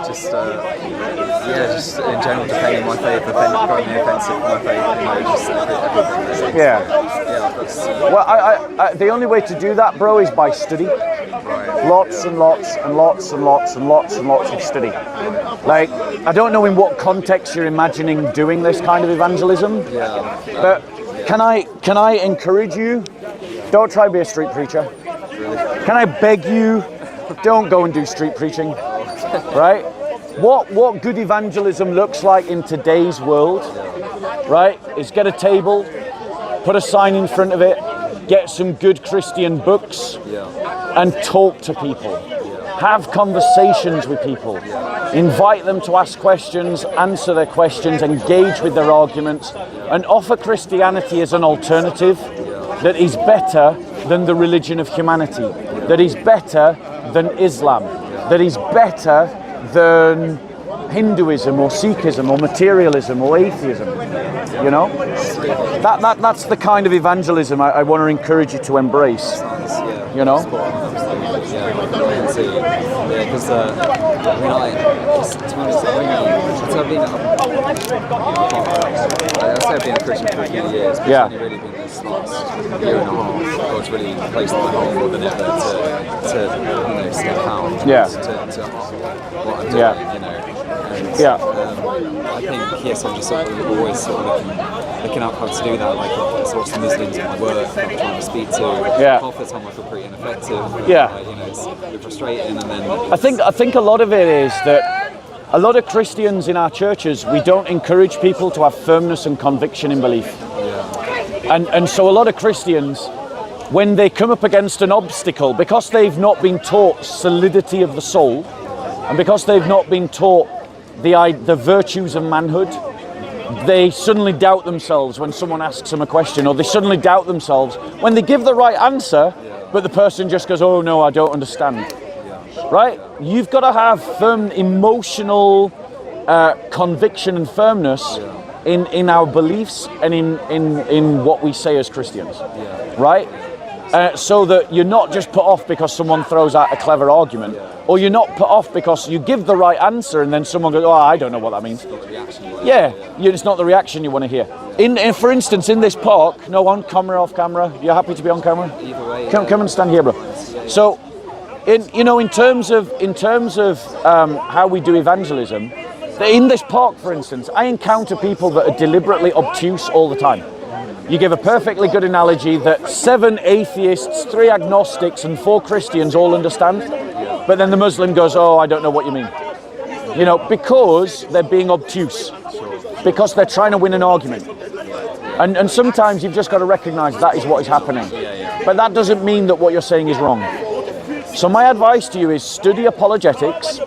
Just in general defending my faith, growing the offensive for my faith, just everything. Well, the only way to do that, bro, is by study. Lots and lots and lots and lots and lots and lots of study. Like, I don't know in what context you're imagining doing this kind of evangelism, but can I encourage you? Don't try to be a street preacher. Can I beg you? Don't go and do street preaching, right? What good evangelism looks like in today's world, right, is get a table, put a sign in front of it, get some good Christian books, and talk to people. Have conversations with people. Invite them to ask questions, answer their questions, engage with their arguments, and offer Christianity as an alternative that is better than the religion of humanity, that is better than Islam, that is better than Hinduism or Sikhism or materialism or atheism. You know, that's the kind of evangelism I want to encourage you to embrace. You know. Because I've been a Christian for a few years, but it's only really been this last year and a half. God's really placed my heart more than ever to step out to what I'm doing, I think, yes, I'm just always sort of looking out how to do that, like sort of Muslims in my work that I'm trying to speak to. Half the time I feel pretty ineffective. It's a bit frustrating, and then I think a lot of it is that a lot of Christians in our churches, we don't encourage people to have firmness and conviction in belief. And so a lot of Christians, when they come up against an obstacle, because they've not been taught solidity of the soul, and because they've not been taught the virtues of manhood, they suddenly doubt themselves when someone asks them a question, or they suddenly doubt themselves when they give the right answer, but the person just goes, oh no, I don't understand. Right? You've got to have firm emotional conviction and firmness in our beliefs and in what we say as Christians. Right? So that you're not just put off because someone throws out a clever argument, or you're not put off because you give the right answer and then someone goes, oh, I don't know what that means. It's not the reaction you want to hear. For instance, in this park, no, on camera, off camera, you're happy to be on camera? Either way, come and stand here, bro. So, in terms of how we do evangelism, in this park, for instance, I encounter people that are deliberately obtuse all the time. You give a perfectly good analogy that 7 atheists, 3 agnostics, and 4 Christians all understand, but then the Muslim goes, oh, I don't know what you mean. Because they're being obtuse, because they're trying to win an argument. And sometimes you've just got to recognize that is what is happening. But that doesn't mean that what you're saying is wrong. So my advice to you is study apologetics.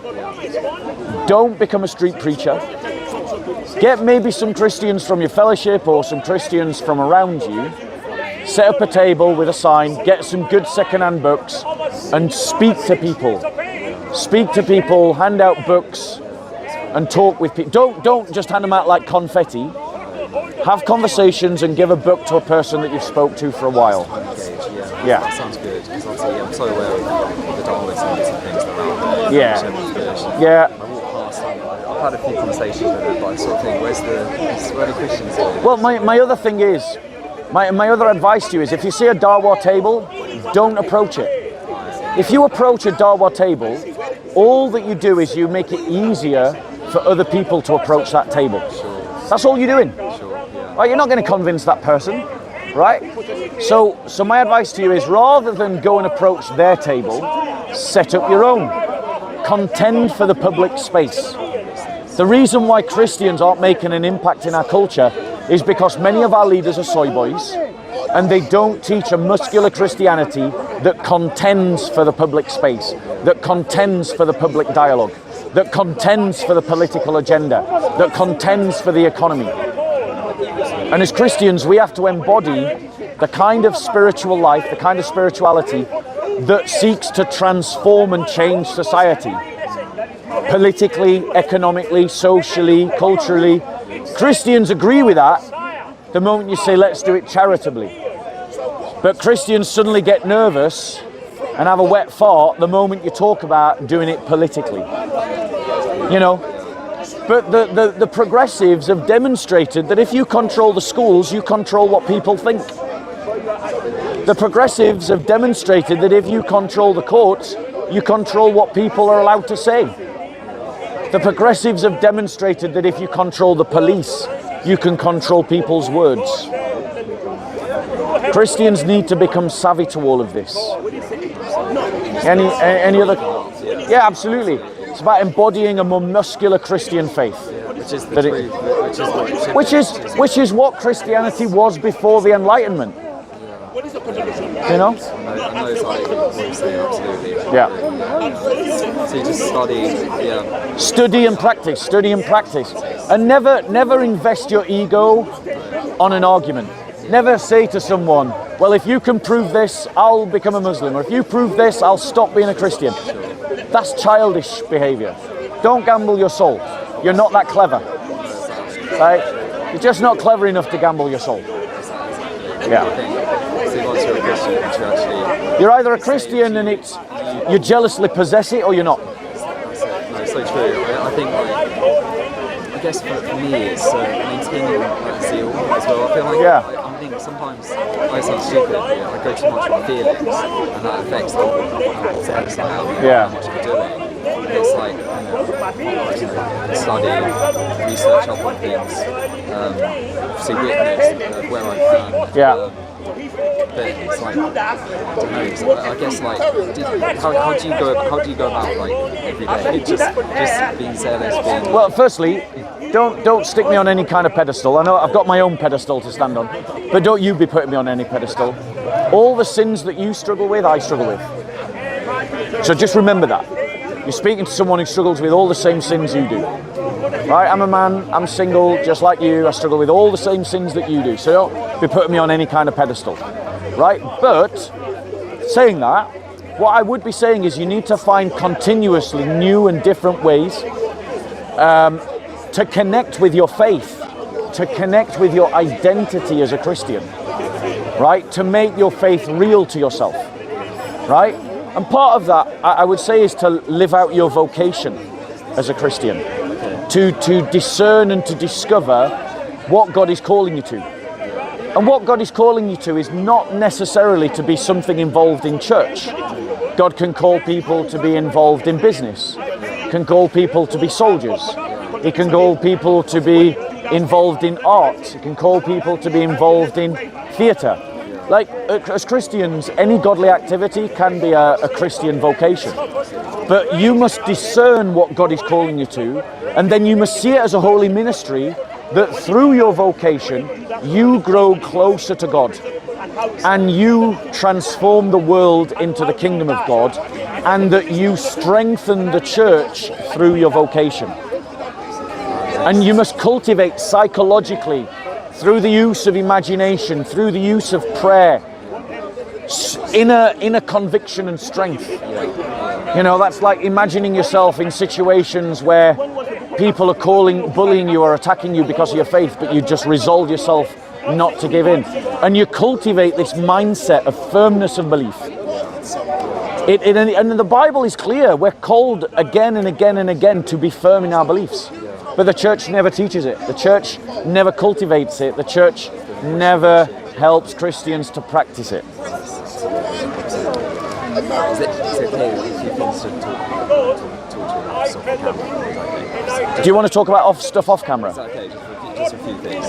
Don't become a street preacher. Get maybe some Christians from your fellowship or some Christians from around you. Set up a table with a sign, get some good second-hand books, and speak to people. Speak to people, hand out books, and talk with people. Don't just hand them out like confetti. Have conversations and give a book to a person that you've spoke to for a while. That sounds good, because obviously I'm so aware of the Darwinism and things around there. I've had a few conversations with them, but I sort of think, where the Christians are? Well, my other thing is, my other advice to you is, if you see a Darwa table, don't approach it. If you approach a Darwa table, all that you do is you make it easier for other people to approach that table. That's all you're doing. Right? You're not going to convince that person, right? So my advice to you is, rather than go and approach their table, set up your own. Contend for the public space. The reason why Christians aren't making an impact in our culture is because many of our leaders are soy boys, and they don't teach a muscular Christianity that contends for the public space, that contends for the public dialogue, that contends for the political agenda, that contends for the economy. And as Christians, we have to embody the kind of spiritual life, the kind of spirituality that seeks to transform and change society. Politically, economically, socially, culturally. Christians agree with that the moment you say, let's do it charitably. But Christians suddenly get nervous and have a wet fart the moment you talk about doing it politically. You know? But the progressives have demonstrated that if you control the schools, you control what people think. The progressives have demonstrated that if you control the courts, you control what people are allowed to say. The progressives have demonstrated that if you control the police, you can control people's words. Christians need to become savvy to all of this. Any other? Yeah, absolutely. It's about embodying a more muscular Christian faith. Which is the truth, which is what Christianity was before the Enlightenment. You know? I know it's like what you're saying, absolutely. Yeah. So you just study, Study and practice. And never invest your ego on an argument. Never say to someone, well, if you can prove this, I'll become a Muslim. Or if you prove this, I'll stop being a Christian. That's childish behavior. Don't gamble your soul. You're not that clever. Right? You're just not clever enough to gamble your soul. Yeah. You're either a Christian and you jealously possess it, or you're not. No, it's so true. I think, I guess for me, it's maintaining that zeal as well. I feel like I think sometimes I sound stupid. I go too much with my feelings, and that affects how much I'm doing. It's like study, research up on things, obviously witness where I can. But it's like, I don't know. I guess how do you go about like every day? Just being zealous. Well, firstly, don't stick me on any kind of pedestal. I know I've got my own pedestal to stand on, but don't you be putting me on any pedestal. All the sins that you struggle with, I struggle with. So just remember that. You're speaking to someone who struggles with all the same sins you do. Right? I'm a man, I'm single, just like you. I struggle with all the same sins that you do. So don't be putting me on any kind of pedestal. Right? But saying that, what I would be saying is you need to find continuously new and different ways to connect with your faith, to connect with your identity as a Christian, right? To make your faith real to yourself, right? And part of that, I would say, is to live out your vocation as a Christian, to discern and to discover what God is calling you to. And what God is calling you to is not necessarily to be something involved in church. God can call people to be involved in business, can call people to be soldiers. He can call people to be involved in art. He can call people to be involved in theatre. Like, as Christians, any godly activity can be a Christian vocation. But you must discern what God is calling you to, and then you must see it as a holy ministry, that through your vocation, you grow closer to God, and you transform the world into the kingdom of God, and that you strengthen the church through your vocation. And you must cultivate psychologically, through the use of imagination, through the use of prayer, inner conviction and strength. You know, that's like imagining yourself in situations where people are bullying you or attacking you because of your faith, but you just resolve yourself not to give in. And you cultivate this mindset of firmness of belief. And the Bible is clear. We're called again and again and again to be firm in our beliefs. But the church never teaches it. The church never cultivates it. The church never helps Christians to practice it. Is it okay if you can sort of talk to camera? Do you want to talk about stuff off camera? Is that okay? Just a few things.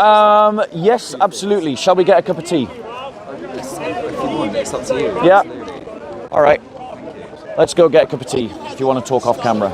Yes, absolutely. Shall we get a cup of tea? If you want, it's up to you. Yeah. Absolutely. All right. Let's go get a cup of tea if you want to talk off camera.